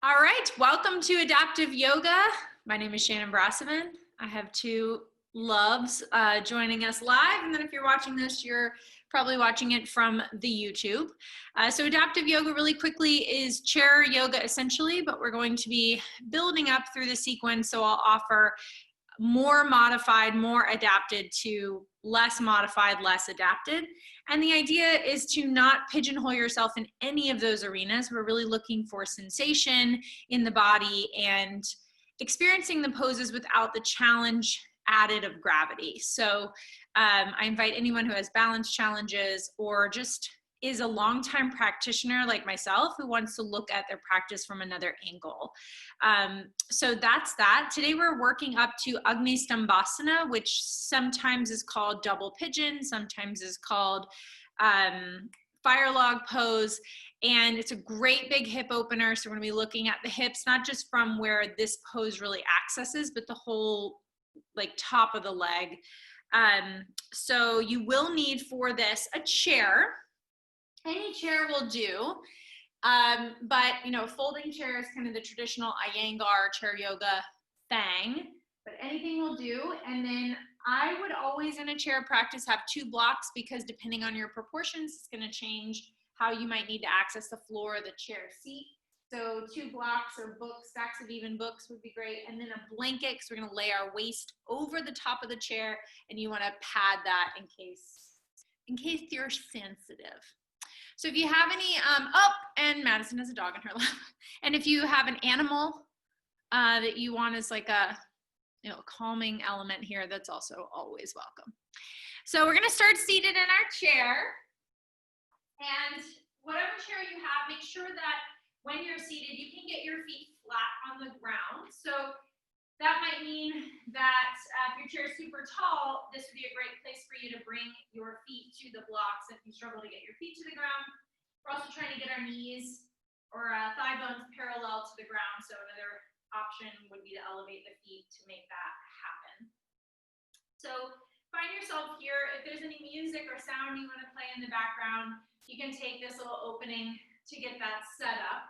All right, welcome to Adaptive Yoga. My name is Shannon Brassaman. I have two loves joining us live, and then if you're watching this, you're probably watching it from the YouTube. So Adaptive Yoga really quickly is chair yoga essentially, but we're going to be building up through the sequence, so I'll offer more modified, more adapted to less modified, less adapted. And the idea is to not pigeonhole yourself in any of those arenas. We're really looking for sensation in the body and experiencing the poses without the challenge added of gravity. So I invite anyone who has balance challenges or just is a longtime practitioner like myself who wants to look at their practice from another angle. So that's that. Today we're working up to agnistambasana, which sometimes is called double pigeon, sometimes is called fire log pose, and it's a great big hip opener. So we're gonna be looking at the hips, not just from where this pose really accesses, but the whole like top of the leg. So you will need for this a chair. Any chair will do, but you know, folding chair is kind of the traditional Iyengar chair yoga thing, but anything will do. And then I would always in a chair practice have two blocks because depending on your proportions, it's going to change how you might need to access the floor or the chair seat. So two blocks or books, stacks of even books would be great. And then a blanket, because we're going to lay our waist over the top of the chair, and you want to pad that in case you're sensitive. So if you have any, and Madison has a dog in her lap. And if you have an animal that you want as like a calming element here, that's also always welcome. So we're gonna start seated in our chair. And whatever chair you have, make sure that when you're seated, you can get your feet flat on the ground. So that might mean that if your chair is super tall, this would be a great place for you to bring your feet to the blocks if you struggle to get your feet to the ground. We're also trying to get our knees or thigh bones parallel to the ground. So another option would be to elevate the feet to make that happen. So find yourself here. If there's any music or sound you want to play in the background, you can take this little opening to get that set up.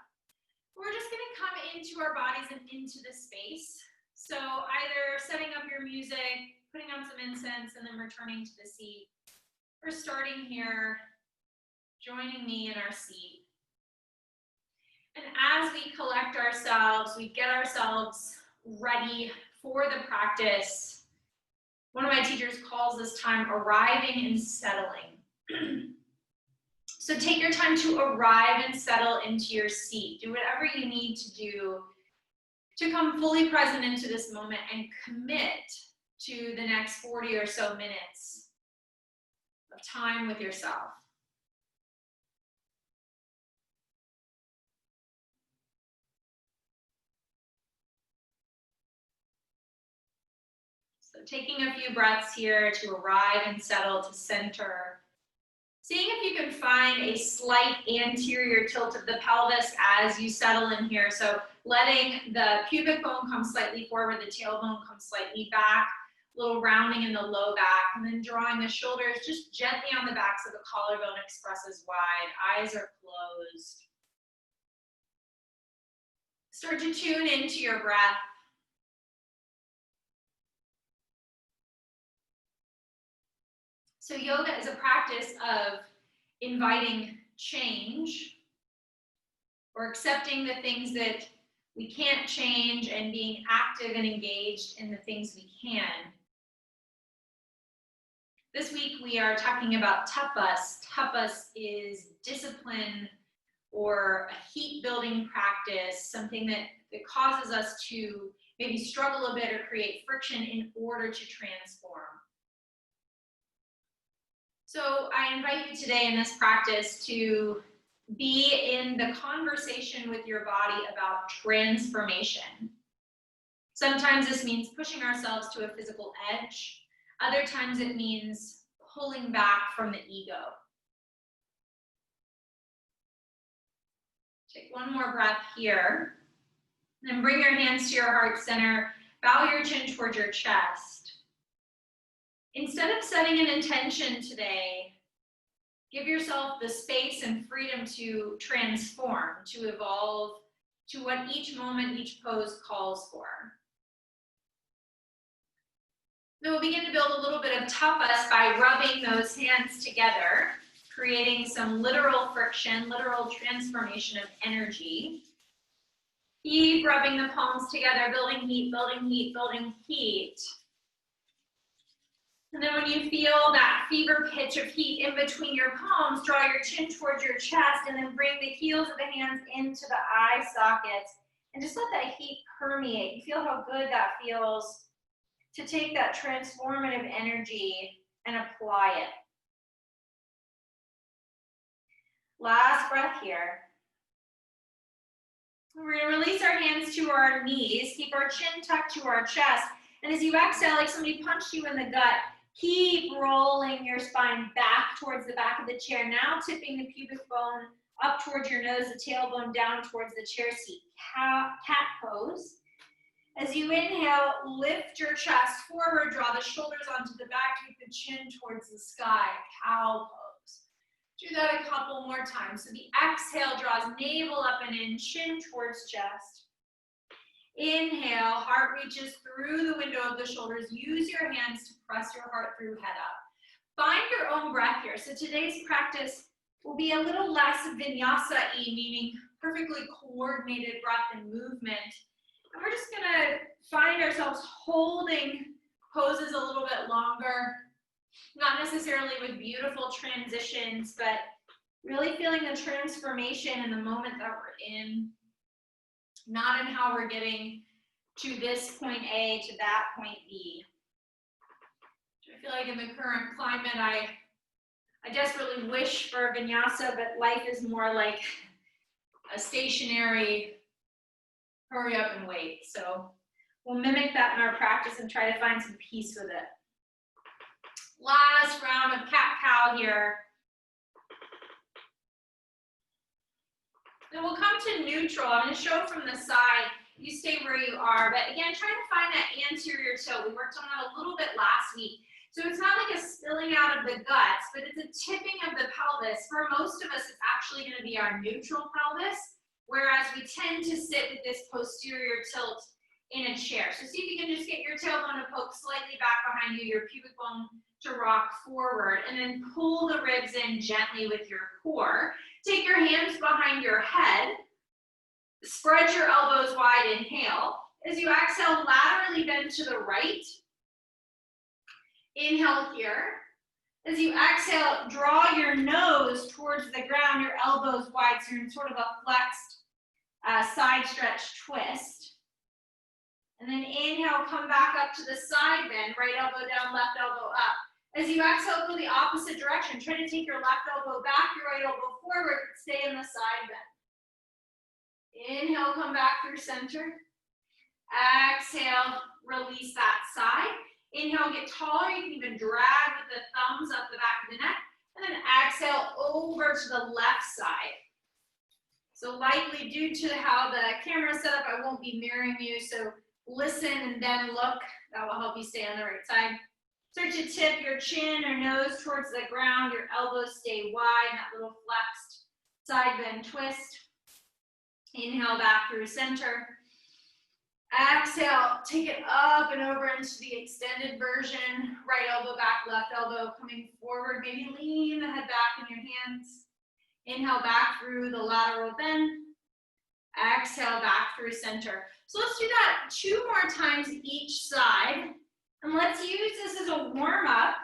We're just going to come into our bodies and into the space. So either setting up your music, putting on some incense, and then returning to the seat, or starting here, joining me in our seat. And as we collect ourselves, we get ourselves ready for the practice. One of my teachers calls this time arriving and settling. So take your time to arrive and settle into your seat. Do whatever you need to do to come fully present into this moment and commit to the next 40 or so minutes of time with yourself. So taking a few breaths here to arrive and settle, to center. Seeing if you can find a slight anterior tilt of the pelvis as you settle in here. So letting the pubic bone come slightly forward, the tailbone come slightly back, a little rounding in the low back, and then drawing the shoulders just gently on the back so the collarbone expresses wide, eyes are closed. Start to tune into your breath. So yoga is a practice of inviting change or accepting the things that we can't change and being active and engaged in the things we can. This week we are talking about tapas. Tapas is discipline or a heat building practice, something that causes us to maybe struggle a bit or create friction in order to transform. So I invite you today in this practice to be in the conversation with your body about transformation. Sometimes this means pushing ourselves to a physical edge. Other times it means pulling back from the ego. Take one more breath here. Then bring your hands to your heart center. Bow your chin towards your chest. Instead of setting an intention today, give yourself the space and freedom to transform, to evolve, to what each moment, each pose calls for. Then we'll begin to build a little bit of tapas by rubbing those hands together, creating some literal friction, literal transformation of energy. Keep rubbing the palms together, building heat, building heat, building heat. And then when you feel that fever pitch of heat in between your palms, draw your chin towards your chest and then bring the heels of the hands into the eye sockets and just let that heat permeate. You feel how good that feels to take that transformative energy and apply it. Last breath here. We're going to release our hands to our knees, keep our chin tucked to our chest, and as you exhale, like somebody punched you in the gut, keep rolling your spine back towards the back of the chair. Now tipping the pubic bone up towards your nose, the tailbone down towards the chair seat. Cat pose. As you inhale, lift your chest forward, draw the shoulders onto the back, keep the chin towards the sky. Cow pose. Do that a couple more times. So the exhale draws navel up and in, chin towards chest. Inhale, heart reaches through the window of the shoulders. Use your hands to press your heart through, head up. Find your own breath here. So today's practice will be a little less vinyasa-y, meaning perfectly coordinated breath and movement. And we're just gonna find ourselves holding poses a little bit longer, not necessarily with beautiful transitions, but really feeling the transformation in the moment that we're in. Not in how we're getting to this point A to that point B. I feel like in the current climate, I desperately wish for vinyasa, but life is more like a stationary hurry up and wait. So we'll mimic that in our practice and try to find some peace with it. Last round of cat-cow here. Then we'll come to neutral. I'm going to show from the side. You stay where you are. But again, trying to find that anterior tilt. We worked on that a little bit last week. So it's not like a spilling out of the guts, but it's a tipping of the pelvis. For most of us, it's actually going to be our neutral pelvis, whereas we tend to sit with this posterior tilt in a chair. So see if you can just get your tailbone to poke slightly back behind you, your pubic bone to rock forward, and then pull the ribs in gently with your core. Take your hands behind your head. Spread your elbows wide, inhale. As you exhale, laterally bend to the right. Inhale here. As you exhale, draw your nose towards the ground, your elbows wide, so you're in sort of a flexed side stretch twist. And then inhale, come back up to the side bend, right elbow down, left elbow up. As you exhale, go the opposite direction. Try to take your left elbow back, your right elbow forward, but stay in the side bend. Inhale, come back through center. Exhale, release that side. Inhale, get taller. You can even drag with the thumbs up the back of the neck. And then exhale over to the left side. So likely due to how the camera is set up, I won't be mirroring you. So listen and then look. That will help you stay on the right side. Start to tip your chin or nose towards the ground. Your elbows stay wide, that little flexed side bend twist. Inhale back through center. Exhale, take it up and over into the extended version. Right elbow back, left elbow coming forward. Maybe lean the head back in your hands. Inhale back through the lateral bend. Exhale back through center. So let's do that 2 more times each side. And let's use this as a warm-up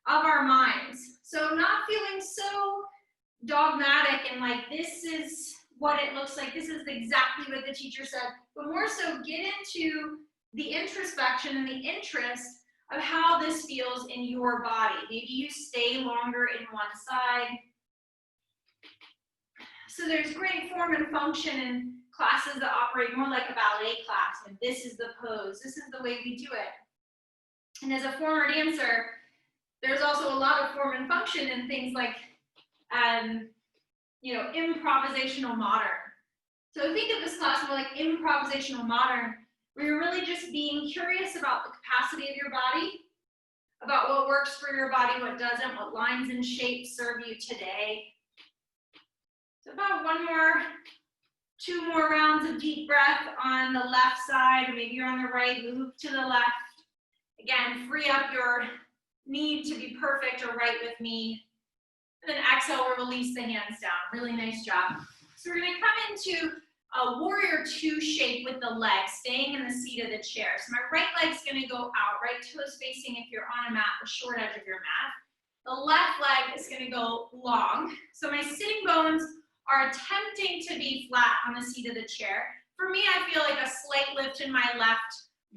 of our minds. So not feeling so dogmatic and like this is what it looks like, this is exactly what the teacher said, but more so get into the introspection and the interest of how this feels in your body. Maybe you stay longer in one side. So there's great form and function in classes that operate more like a ballet class, and this is the pose, this is the way we do it. And as a former dancer, there's also a lot of form and function in things like, improvisational modern. So think of this class more like improvisational modern, where you're really just being curious about the capacity of your body, about what works for your body, what doesn't, what lines and shapes serve you today. So about 1 more 2 more rounds of deep breath on the left side, or maybe you're on the right, loop to the left. Again, free up your need to be perfect or right with me. And then exhale, we'll release the hands down. Really nice job. So we're gonna come into a warrior 2 shape with the legs, staying in the seat of the chair. So my right leg's gonna go out, right toes facing if you're on a mat, the short edge of your mat. The left leg is gonna go long. So my sitting bones are attempting to be flat on the seat of the chair. For me, I feel like a slight lift in my left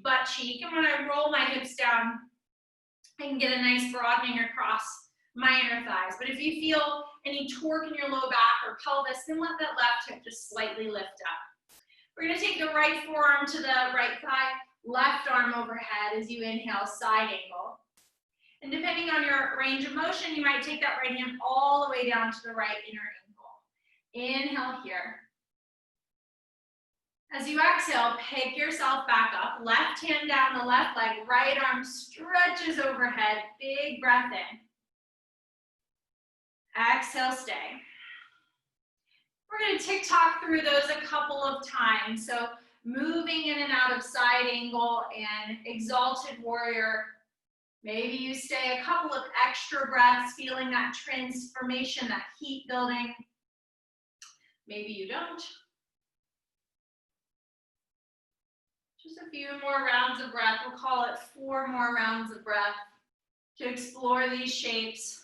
butt cheek. And when I roll my hips down, I can get a nice broadening across my inner thighs. But if you feel any torque in your low back or pelvis, then let that left hip just slightly lift up. We're gonna take the right forearm to the right thigh, left arm overhead as you inhale, side angle. And depending on your range of motion, you might take that right hand all the way down to the right inner ankle. Inhale here. As you exhale, pick yourself back up. Left hand down the left leg, right arm stretches overhead. Big breath in. Exhale, stay. We're going to tick-tock through those a couple of times. So moving in and out of side angle and exalted warrior. Maybe you stay a couple of extra breaths, feeling that transformation, that heat building. Maybe you don't. Just a few more rounds of breath. We'll call it 4 more rounds of breath to explore these shapes.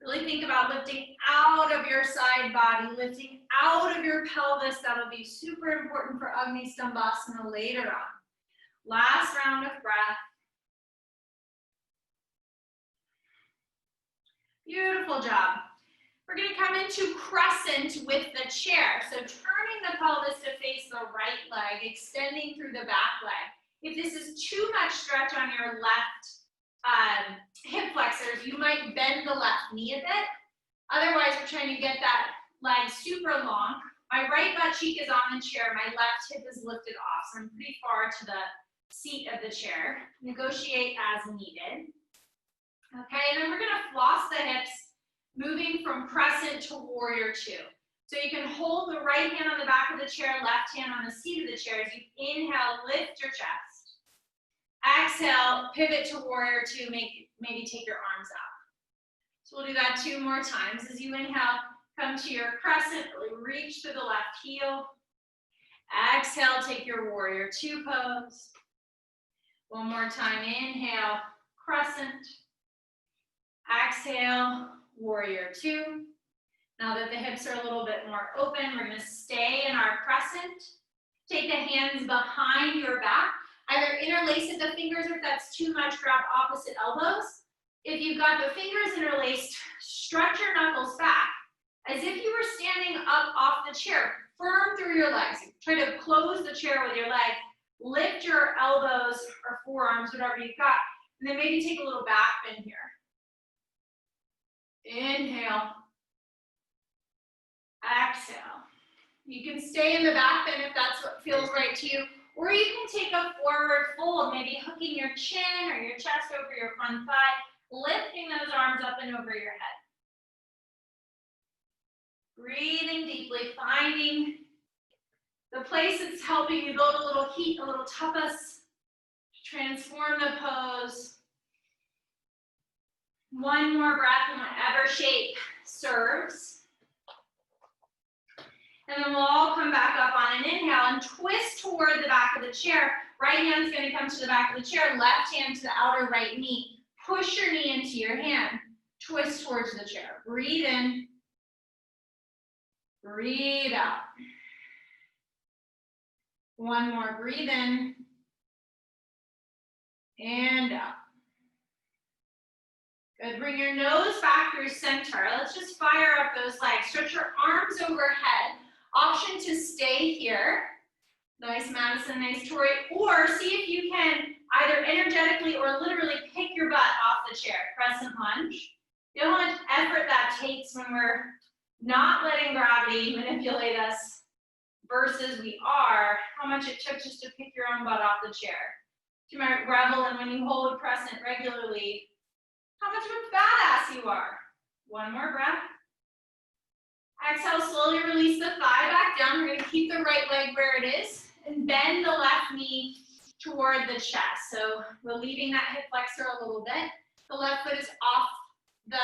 Really think about lifting out of your side body, lifting out of your pelvis. That'll be super important for agnistambasana later on. Last round of breath. Beautiful job. We're going to come into crescent with the chair. So turning the pelvis to face the right leg, extending through the back leg. If this is too much stretch on your left hip flexors, you might bend the left knee a bit. Otherwise, we're trying to get that leg super long. My right butt cheek is on the chair. My left hip is lifted off. So I'm pretty far to the seat of the chair. Negotiate as needed. Okay, and then we're going to floss the hips, moving from crescent to warrior 2. So you can hold the right hand on the back of the chair, left hand on the seat of the chair. As you inhale, lift your chest. Exhale, pivot to warrior 2, maybe take your arms out. So we'll do that 2 more times. As you inhale, come to your crescent, really reach through the left heel. Exhale, take your warrior 2 pose. One more time, inhale, crescent. Exhale, warrior 2. Now that the hips are a little bit more open, we're going to stay in our crescent. Take the hands behind your back. Either interlace at the fingers, or if that's too much, grab opposite elbows. If you've got the fingers interlaced, stretch your knuckles back as if you were standing up off the chair. Firm through your legs. Try to close the chair with your leg. Lift your elbows or forearms, whatever you've got. And then maybe take a little back bend here. Inhale. Exhale. You can stay in the back bend if that's what feels right to you, or you can take a forward fold, maybe hooking your chin or your chest over your front thigh, lifting those arms up and over your head. Breathing deeply, finding the place that's helping you build a little heat, a little tapas, transform the pose. One more breath in whatever shape serves. And then we'll all come back up on an inhale and twist toward the back of the chair. Right hand's going to come to the back of the chair, left hand to the outer right knee. Push your knee into your hand. Twist towards the chair. Breathe in. Breathe out. One more. Breathe in. And out. Good. Bring your nose back through center. Let's just fire up those legs. Stretch your arms overhead. Option to stay here. Nice Madison, nice Tori. Or see if you can either energetically or literally pick your butt off the chair. Crescent lunge. You know how much effort that takes when we're not letting gravity manipulate us versus we are. How much it took just to pick your own butt off the chair. You might revel in when you hold crescent regularly, how much of a badass you are. One more breath. Exhale, slowly release the thigh back down. We're gonna keep the right leg where it is and bend the left knee toward the chest. So relieving that hip flexor a little bit. The left foot is off the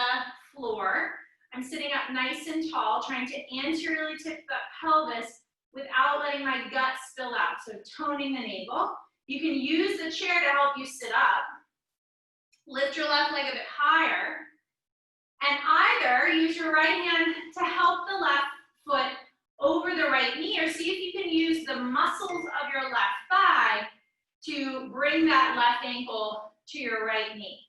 floor. I'm sitting up nice and tall, trying to anteriorly tip the pelvis without letting my gut spill out. So toning the navel. You can use the chair to help you sit up. Lift your left leg a bit higher. And either use your right hand to help the left foot over the right knee, or see if you can use the muscles of your left thigh to bring that left ankle to your right knee.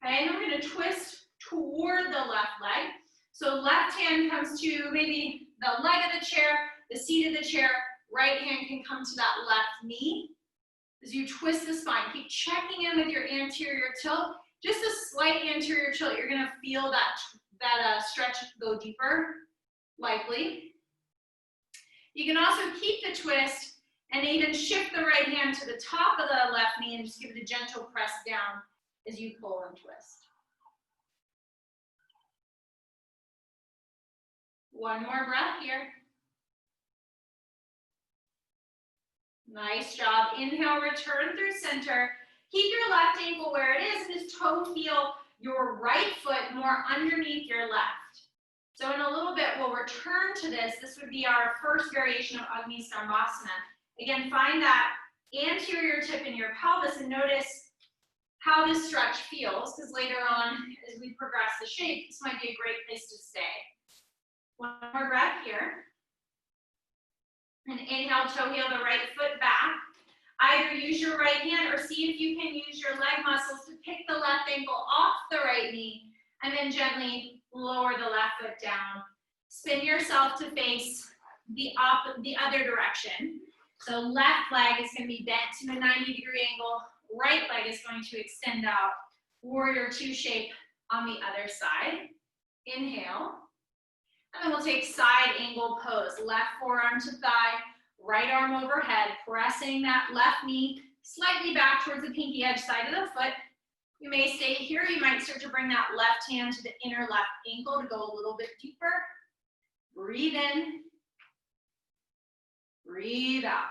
Okay, and then we're gonna twist toward the left leg. So left hand comes to maybe the leg of the chair, the seat of the chair, right hand can come to that left knee. As you twist the spine, keep checking in with your anterior tilt. Just a slight anterior tilt, you're gonna feel that stretch go deeper, likely. You can also keep the twist and even shift the right hand to the top of the left knee and just give it a gentle press down as you pull and twist. One more breath here. Nice job. Inhale, return through center. Keep your left ankle where it is and just toe feel your right foot more underneath your left. So in a little bit, we'll return to this. This would be our first variation of agnistambasana. Again, find that anterior tip in your pelvis and notice how this stretch feels, because later on, as we progress the shape, this might be a great place to stay. One more breath here. And inhale, toe heel the right foot back. Either use your right hand or see if you can use your leg muscles to pick the left ankle off the right knee and then gently lower the left foot down. Spin yourself to face the other direction. So left leg is going to be bent to a 90-degree angle. Right leg is going to extend out. Warrior two shape on the other side. Inhale. And then we'll take side angle pose. Left forearm to thigh. Right arm overhead, pressing that left knee slightly back towards the pinky edge side of the foot. You may stay here. You might start to bring that left hand to the inner left ankle to go a little bit deeper. Breathe in. Breathe out.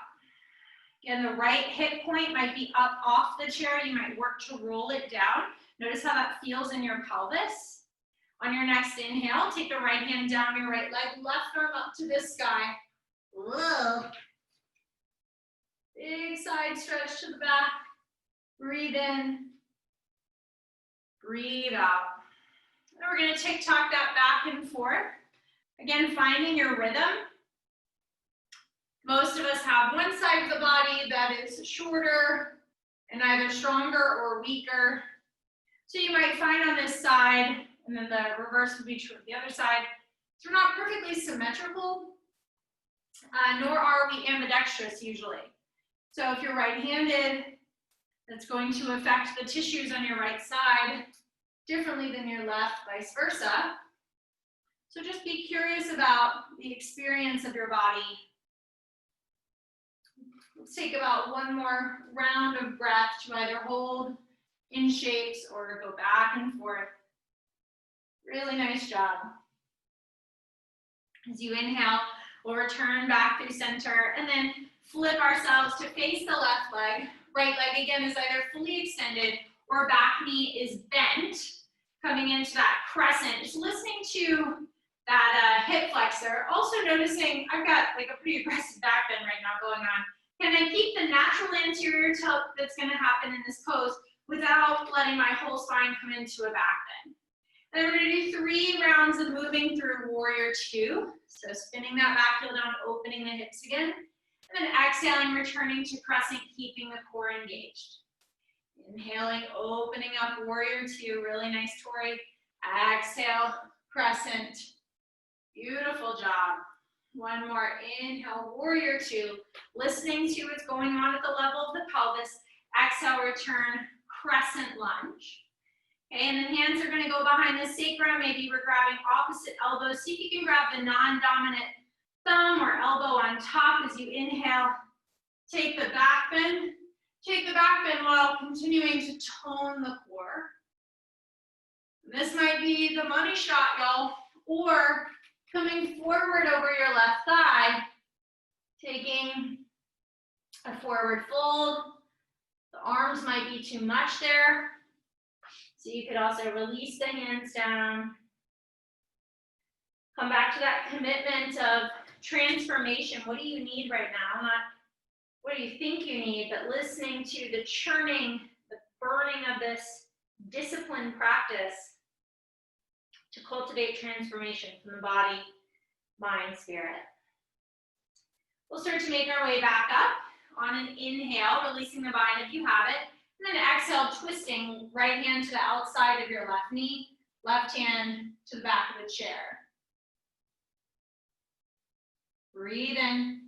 Again, the right hip point might be up off the chair. You might work to roll it down. Notice how that feels in your pelvis. On your next inhale, take the right hand down your right leg, left arm up to the sky. Whoa. Big side stretch to the back. Breathe in. Breathe out. And we're going to tick-tock that back and forth. Again, finding your rhythm. Most of us have one side of the body that is shorter and either stronger or weaker. So you might find on this side, and then the reverse would be true of the other side. So we're not perfectly symmetrical, nor are we ambidextrous usually. So if you're right-handed, that's going to affect the tissues on your right side differently than your left, vice versa. So just be curious about the experience of your body. Let's take about one more round of breath to either hold in shapes or go back and forth. Really nice job. As you inhale, we'll return back through center and then flip ourselves to face the left leg. Right leg again is either fully extended or back knee is bent, coming into that crescent. Just listening to that hip flexor. Also noticing I've got like a pretty aggressive back bend right now going on. Can I keep the natural anterior tilt that's going to happen in this pose without letting my whole spine come into a back bend? And then we're going to do 3 rounds of moving through warrior 2. So spinning that back heel down, opening the hips again. And then exhaling, returning to crescent, keeping the core engaged. Inhaling, opening up warrior 2. Really nice, Tori. Exhale, crescent. Beautiful job. One more. Inhale, warrior 2. Listening to what's going on at the level of the pelvis. Exhale, return, crescent lunge. Okay, and then hands are going to go behind the sacrum. Maybe we're grabbing opposite elbows. See if you can grab the non-dominant thumb or elbow on top as you inhale. Take the back bend. Take the back bend while continuing to tone the core. This might be the money shot, y'all, or Coming forward over your left thigh, taking a forward fold. The arms might be too much there, so you could also release the hands down. Come back to that commitment of transformation. What do you need right now? Not what do you think you need, but listening to the churning, the burning of this disciplined practice to cultivate transformation from the body, mind, spirit. We'll start to make our way back up on an inhale, releasing the bind if you have it. And then exhale, twisting right hand to the outside of your left knee, left hand to the back of the chair. Breathe in,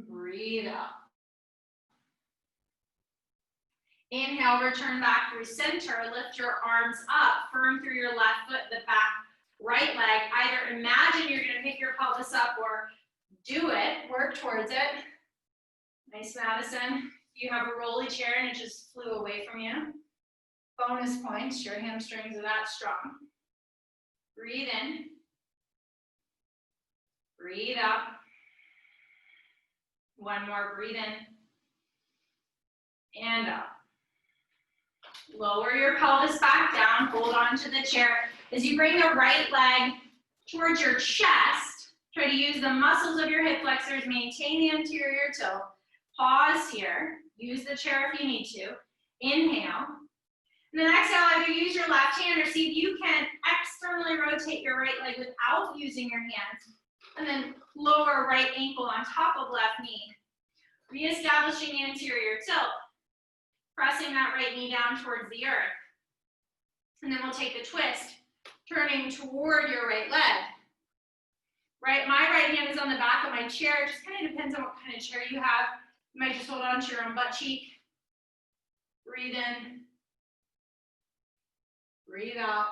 breathe out. Inhale, return back through center, lift your arms up, firm through your left foot, the back right leg. Either imagine you're gonna pick your pelvis up or do it, work towards it. Nice, Madison. If you have a rolly chair and it just flew away from you, bonus points, your hamstrings are that strong. Breathe in. Breathe out. One more, breathe in. And out. Lower your pelvis back down, hold on to the chair. As you bring the right leg towards your chest, try to use the muscles of your hip flexors, maintain the anterior tilt. Pause here, use the chair if you need to. Inhale. And then exhale, either use your left hand or see if you can externally rotate your right leg without using your hands. And then lower right ankle on top of left knee. Reestablishing anterior tilt. Pressing that right knee down towards the earth. And then we'll take the twist, turning toward your right leg. Right, my right hand is on the back of my chair. It just kind of depends on what kind of chair you have. You might just hold on to your own butt cheek. Breathe in. Breathe out.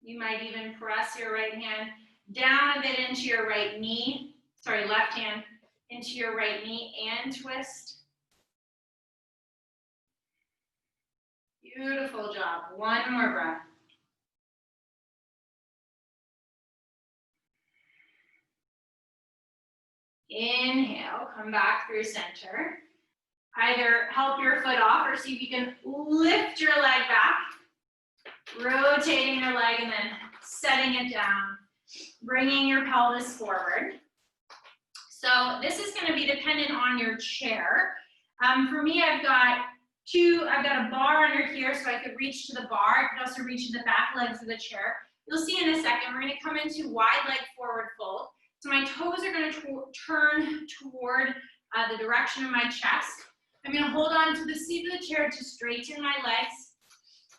You might even press your right hand down a bit into your right knee. Sorry, left hand into your right knee and twist. Beautiful job. One more breath. Inhale, come back through center. Either help your foot off or see if you can lift your leg back, rotating your leg and then setting it down, bringing your pelvis forward. So this is going to be dependent on your chair. For me, I've got a bar under here so I could reach to the bar. I could also reach to the back legs of the chair. You'll see in a second, we're going to come into wide leg forward fold. So my toes are going to turn toward the direction of my chest. I'm going to hold on to the seat of the chair to straighten my legs.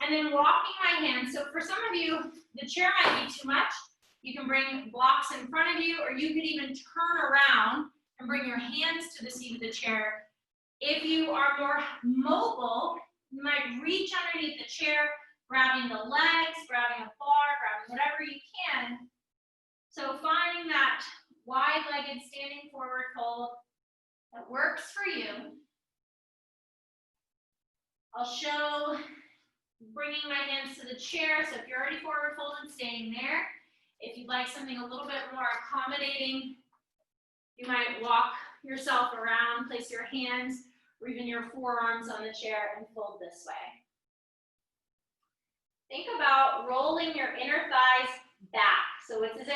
And then walking my hands. So for some of you, the chair might be too much. You can bring blocks in front of you, or you could even turn around and bring your hands to the seat of the chair. If you are more mobile, you might reach underneath the chair, grabbing the legs, grabbing a bar, grabbing whatever you can. So finding that wide-legged standing forward fold that works for you. I'll show bringing my hands to the chair. So if you're already forward folded, staying there. If you'd like something a little bit more accommodating, you might walk yourself around, place your hands or even your forearms on the chair and fold this way. Think about rolling your inner thighs back. So it's as if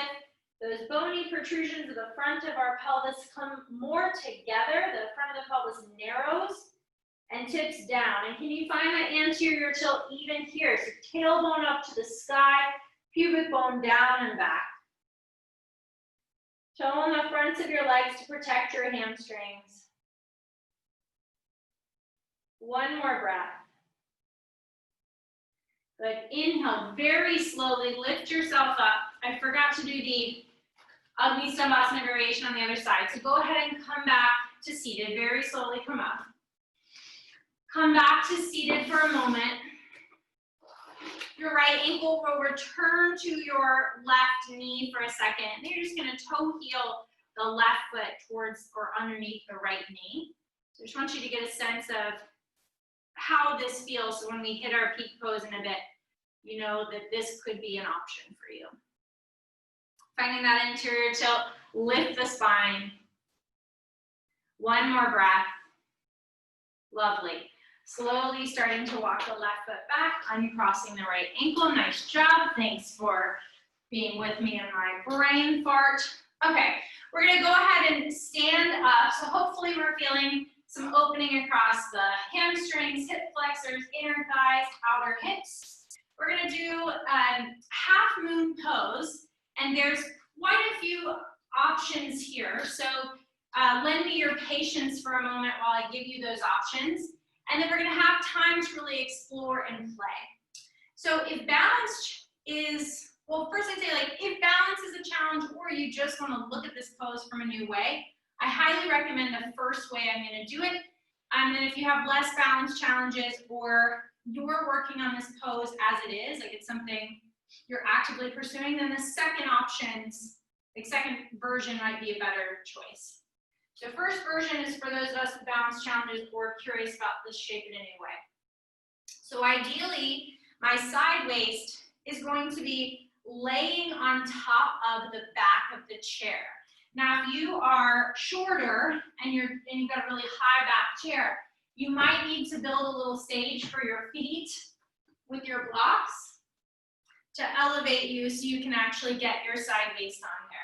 those bony protrusions of the front of our pelvis come more together. The front of the pelvis narrows and tips down. And can you find that anterior tilt even here? So tailbone up to the sky, pubic bone down and back. Tone the fronts of your legs to protect your hamstrings. One more breath. Good. Inhale very slowly, lift yourself up. I forgot to do the agnistambasana variation on the other side. So go ahead and come back to seated. Very slowly come up. Come back to seated for a moment. Your right ankle will return to your left knee for a second. And you're just going to toe heel the left foot towards or underneath the right knee. So I just want you to get a sense of how this feels. So when we hit our peak pose in a bit, you know that this could be an option for you. Finding that interior tilt, lift the spine. One more breath. Lovely. Slowly starting to walk the left foot back, uncrossing the right ankle. Nice job. Thanks for being with me in my brain fart. Okay, we're gonna go ahead and stand up. So hopefully we're feeling some opening across the hamstrings, hip flexors, inner thighs, outer hips. We're gonna do half moon pose, and there's quite a few options here. So lend me your patience for a moment while I give you those options. And then we're gonna have time to really explore and play. So if balance is, well, first I'd say like, if balance is a challenge or you just wanna look at this pose from a new way, I highly recommend the first way I'm gonna do it. And then if you have less balance challenges or you're working on this pose as it is, like it's something you're actively pursuing, then the second options, the second version might be a better choice. So first version is for those of us with balance challenges or curious about this shape in a new way. So ideally, my side waist is going to be laying on top of the back of the chair. Now, if you are shorter and you've got a really high back chair, you might need to build a little stage for your feet with your blocks to elevate you so you can actually get your side waist on there.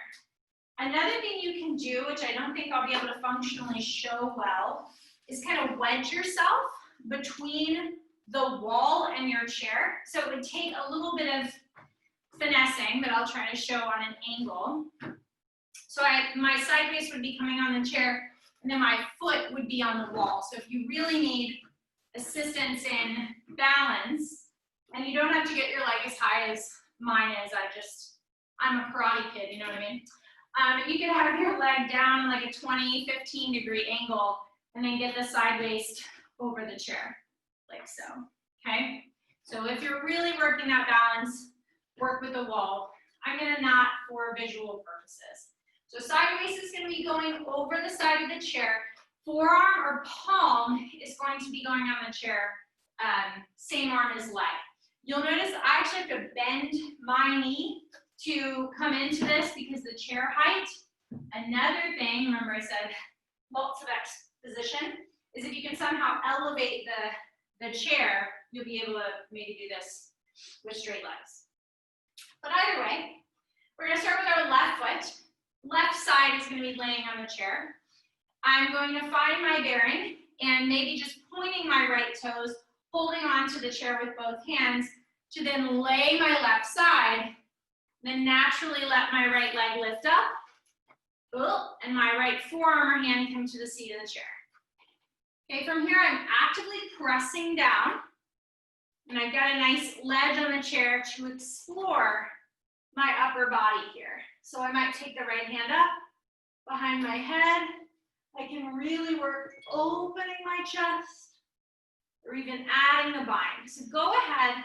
Another thing you can do, which I don't think I'll be able to functionally show well, is kind of wedge yourself between the wall and your chair. So it would take a little bit of finessing, but I'll try to show on an angle. So my side waist would be coming on the chair, and then my foot would be on the wall. So if you really need assistance in balance, and you don't have to get your leg as high as mine is, I'm a karate kid, you know what I mean? You could have your leg down like a 20, 15 degree angle, and then get the side waist over the chair, like so, okay? So if you're really working that balance, work with the wall. I'm gonna not for visual purposes. So side waist is gonna be going over the side of the chair. Forearm or palm is going to be going on the chair, same arm as leg. You'll notice I actually have to bend my knee to come into this because the chair height. Another thing, remember I said lots of exposition, is if you can somehow elevate the chair, you'll be able to maybe do this with straight legs. But either way, we're gonna start with our left foot. Left side is gonna be laying on the chair. I'm going to find my bearing and maybe just pointing my right toes, holding onto the chair with both hands to then lay my left side. Then naturally let my right leg lift up, and my right forearm or hand come to the seat of the chair. Okay, from here I'm actively pressing down, and I've got a nice ledge on the chair to explore my upper body here. So I might take the right hand up behind my head. I can really work opening my chest, or even adding the bind. So go ahead.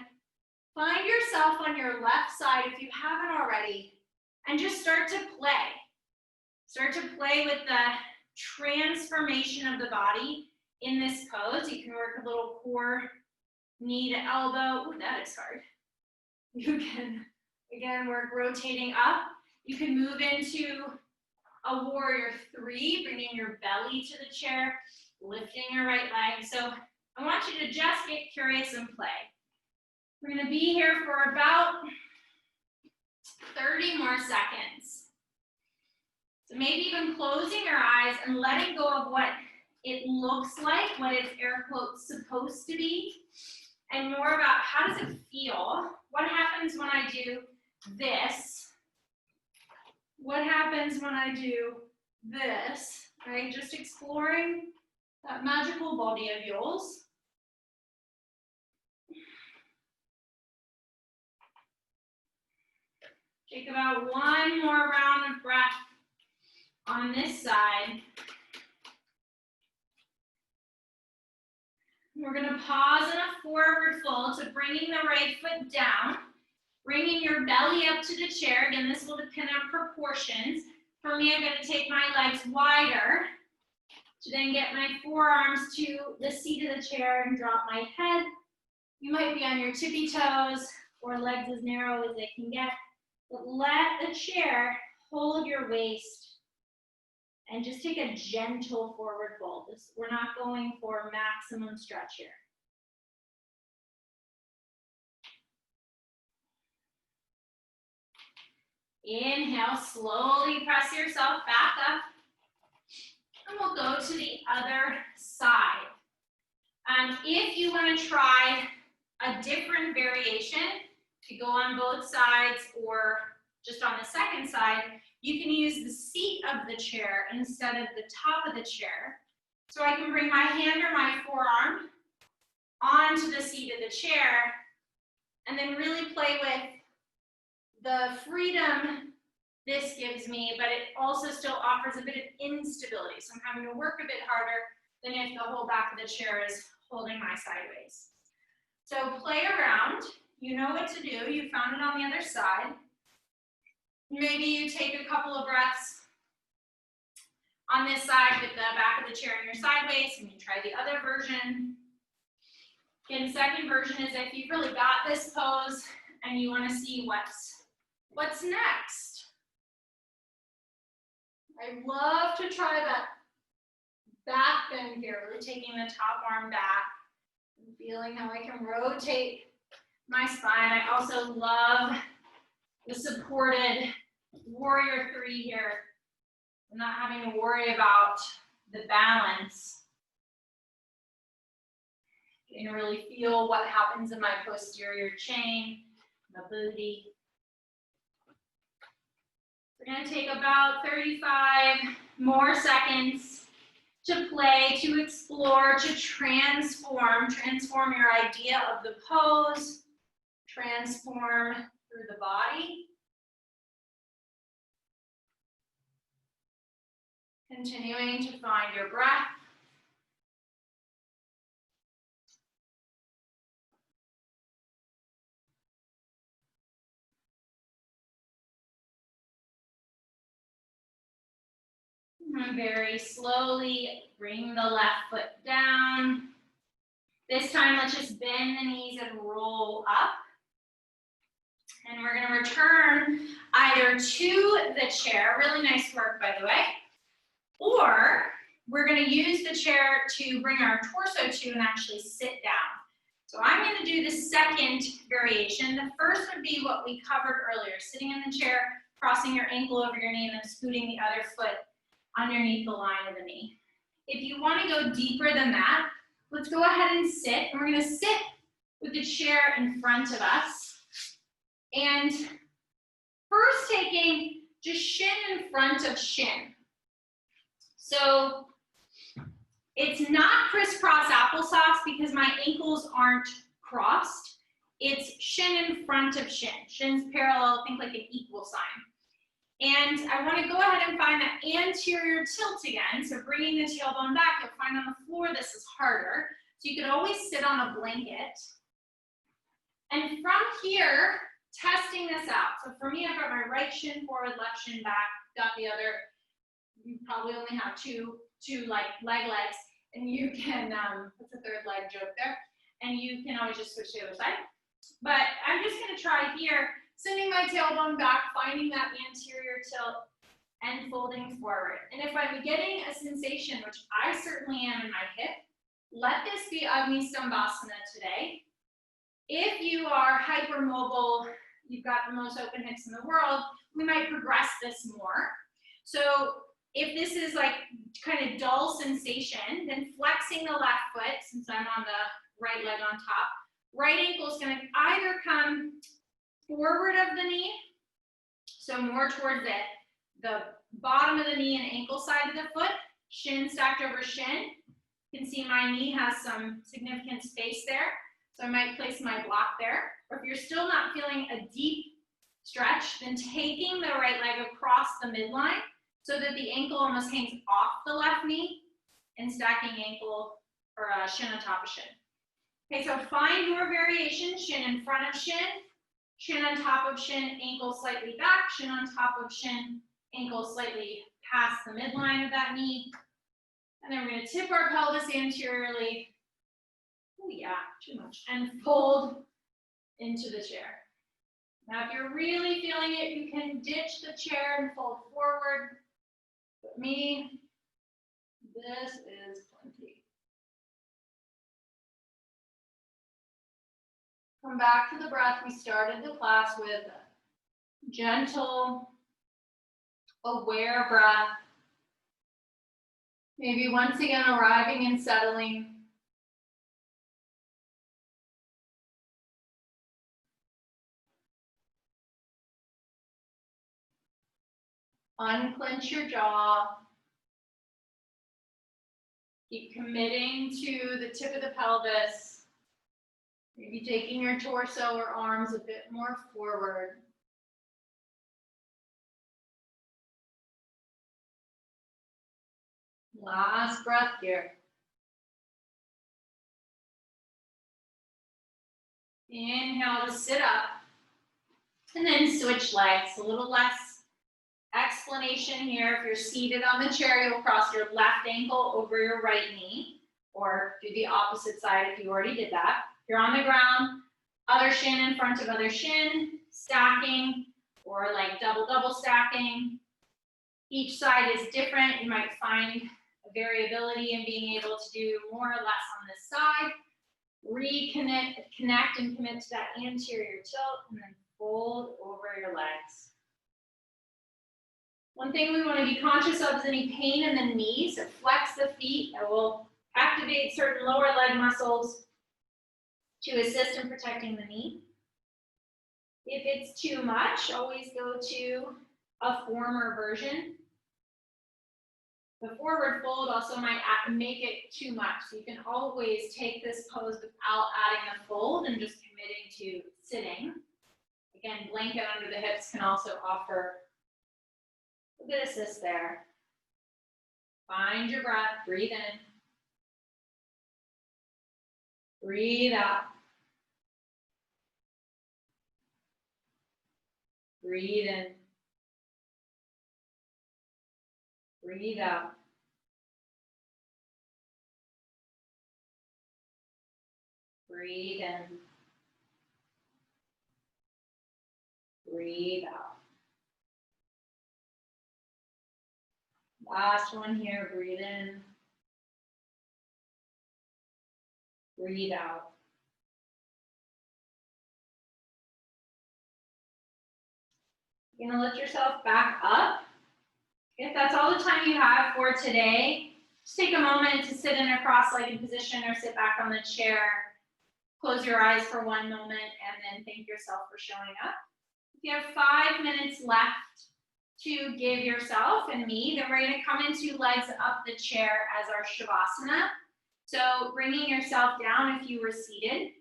Find yourself on your left side if you haven't already, and just start to play. Start to play with the transformation of the body in this pose. You can work a little core, knee to elbow. Ooh, that is hard. You can, again, work rotating up. You can move into a warrior 3, bringing your belly to the chair, lifting your right leg. So I want you to just get curious and play. We're gonna be here for about 30 more seconds. So maybe even closing your eyes and letting go of what it looks like, what it's air quotes supposed to be, and more about how does it feel? What happens when I do this? What happens when I do this? Right? Just exploring that magical body of yours. Take about one more round of breath on this side. We're going to pause in a forward fold, so bringing the right foot down, bringing your belly up to the chair. Again, this will depend on proportions. For me, I'm going to take my legs wider to then get my forearms to the seat of the chair and drop my head. You might be on your tippy toes or legs as narrow as they can get. But let the chair hold your waist and just take a gentle forward fold. We're not going for maximum stretch here. Inhale, slowly press yourself back up. And we'll go to the other side. If you want to try a different variation, to go on both sides or just on the second side, you can use the seat of the chair instead of the top of the chair. So I can bring my hand or my forearm onto the seat of the chair and then really play with the freedom this gives me, but it also still offers a bit of instability. So I'm having to work a bit harder than if the whole back of the chair is holding my sideways. So play around. You know what to do. You found it on the other side. Maybe you take a couple of breaths on this side with the back of the chair and you're sideways, and you try the other version. Again, second version is if you've really got this pose and you want to see what's next. I love to try that back bend here, really taking the top arm back and feeling how I can rotate my spine. I also love the supported warrior 3 here. I'm not having to worry about the balance. You can really feel what happens in my posterior chain, the booty. We're going to take about 35 more seconds to play, to explore, to transform your idea of the pose, transform through the body. Continuing to find your breath. And very slowly bring the left foot down. This time, let's just bend the knees and roll up. And we're going to return either to the chair, really nice work, by the way, or we're going to use the chair to bring our torso to and actually sit down. So I'm going to do the second variation. The first would be what we covered earlier, sitting in the chair, crossing your ankle over your knee, and then scooting the other foot underneath the line of the knee. If you want to go deeper than that, let's go ahead and sit. And we're going to sit with the chair in front of us. And first taking just shin in front of shin. So it's not crisscross applesauce because my ankles aren't crossed. It's shin in front of shin. Shin's parallel, think like an equal sign. And I want to go ahead and find that anterior tilt again. So bringing the tailbone back, you'll find on the floor this is harder. So you can always sit on a blanket. And from here, testing this out. So for me, I've got my right shin forward, left shin back, got the other. You probably only have two like legs, and you can, what's the third leg joke there? And you can always just switch to the other side. But I'm just going to try here, sending my tailbone back, finding that anterior tilt, and folding forward. And if I'm getting a sensation, which I certainly am in my hip, let this be agnistambasana today. If you are hypermobile, you've got the most open hips in the world, we might progress this more. So if this is like kind of dull sensation, then flexing the left foot, since I'm on the right leg on top, right ankle is going to either come forward of the knee, so more towards the bottom of the knee and ankle side of the foot, shin stacked over shin. You can see my knee has some significant space there, so I might place my block there. Or if you're still not feeling a deep stretch, then taking the right leg across the midline so that the ankle almost hangs off the left knee and stacking ankle or shin on top of shin. Okay, so find your variation, shin in front of shin, shin on top of shin, ankle slightly back, shin on top of shin, ankle slightly past the midline of that knee. And then we're going to tip our pelvis anteriorly. Oh yeah, too much. And fold into the chair. Now, if you're really feeling it, you can ditch the chair and fold forward. But me, this is plenty. Come back to the breath. We started the class with gentle, aware breath. Maybe once again arriving and settling. Unclench your jaw. Keep committing to the tip of the pelvis. Maybe taking your torso or arms a bit more forward. Last breath here. Inhale to sit up. And then switch legs. A little less explanation here. If you're seated on the chair, you'll cross your left ankle over your right knee, or do the opposite side if you already did that. If you're on the ground, other shin in front of other shin, stacking, or like double stacking. Each side is different. You might find a variability in being able to do more or less on this side. Connect and commit to that anterior tilt, and then fold over your legs. One thing we want to be conscious of is any pain in the knee, so flex the feet. That will activate certain lower leg muscles to assist in protecting the knee. If it's too much, always go to a former version. The forward fold also might make it too much, so you can always take this pose without adding a fold and just committing to sitting. Again, blanket under the hips can also offer a bit of assist there. Find your breath, breathe in. Breathe out. Breathe in. Breathe out. Breathe in. Breathe out. Last one here, breathe in. Breathe out. You're gonna lift yourself back up. If that's all the time you have for today, just take a moment to sit in a cross-legged position or sit back on the chair. Close your eyes for one moment and then thank yourself for showing up. If you have 5 minutes left to give yourself and me, then we're going to come into legs up the chair as our Shavasana. So bringing yourself down if you were seated.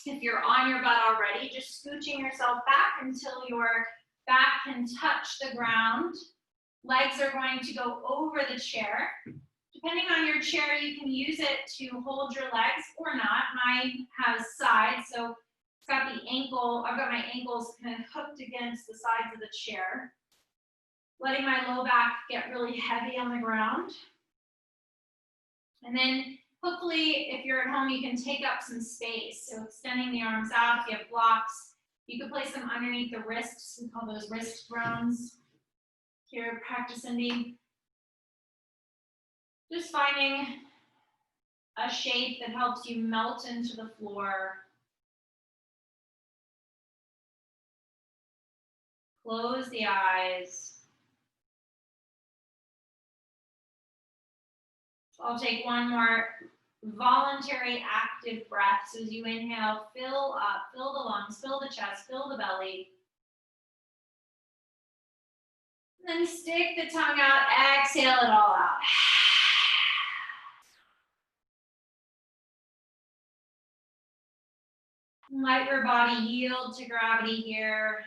If you're on your butt already, just scooching yourself back until your back can touch the ground. Legs are going to go over the chair. Depending on your chair, you can use it to hold your legs or not. Mine has sides, so it's got the ankle. I've got my ankles kind of hooked against the sides of the chair. Letting my low back get really heavy on the ground. And then hopefully, if you're at home, you can take up some space. So extending the arms out. If you have blocks, you can place them underneath the wrists. We call those wrist thrones. Here, practice Cindy. Just finding a shape that helps you melt into the floor. Close the eyes. I'll take one more voluntary active breath. So as you inhale, fill up, fill the lungs, fill the chest, fill the belly. And then stick the tongue out, exhale it all out. Let your body yield to gravity here.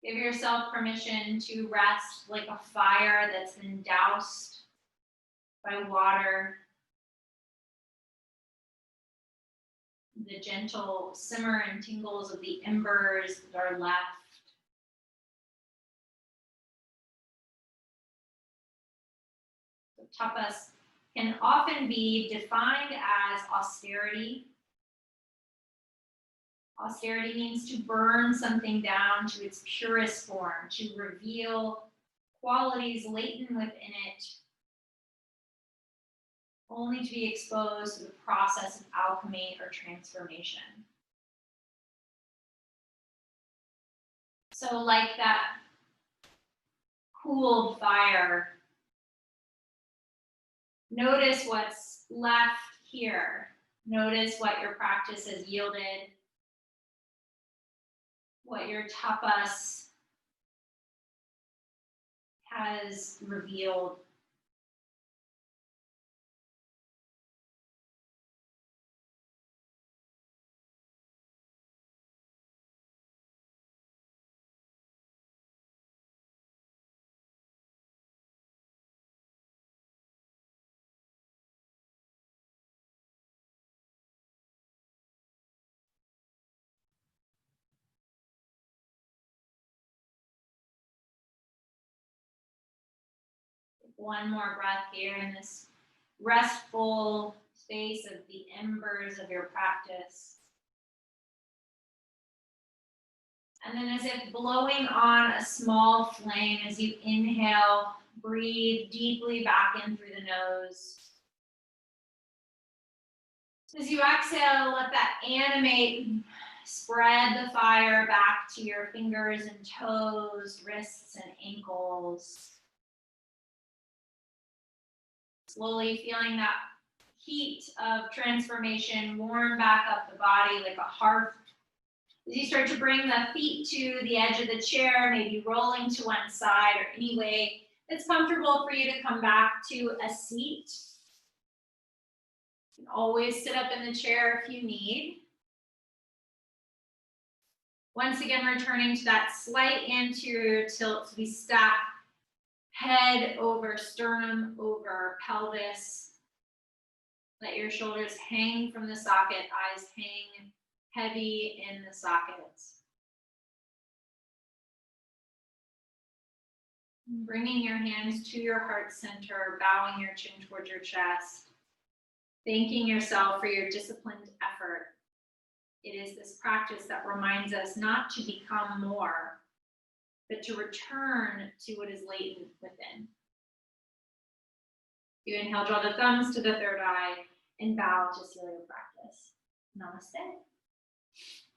Give yourself permission to rest like a fire that's been doused by water. The gentle simmer and tingles of the embers that are left. tapas can often be defined as austerity. Austerity means to burn something down to its purest form, to reveal qualities latent within it, only to be exposed to the process of alchemy or transformation. So like that cooled fire, notice what's left here. Notice what your practice has yielded, what your tapas has revealed. One more breath here in this restful space of the embers of your practice. And then as if blowing on a small flame as you inhale, breathe deeply back in through the nose. As you exhale, let that animate, spread the fire back to your fingers and toes, wrists and ankles. Slowly feeling that heat of transformation warm back up the body like a hearth. As you start to bring the feet to the edge of the chair, maybe rolling to one side or any way that's comfortable for you to come back to a seat. You can always sit up in the chair if you need. Once again, returning to that slight anterior tilt, so we stack head over sternum over pelvis. Let your shoulders hang from the socket, eyes hang heavy in the sockets. Bringing your hands to your heart center, bowing your chin towards your chest. Thanking yourself for your disciplined effort. It is this practice that reminds us not to become more, but to return to what is latent within. You inhale, draw the thumbs to the third eye, and bow to seal your practice. Namaste.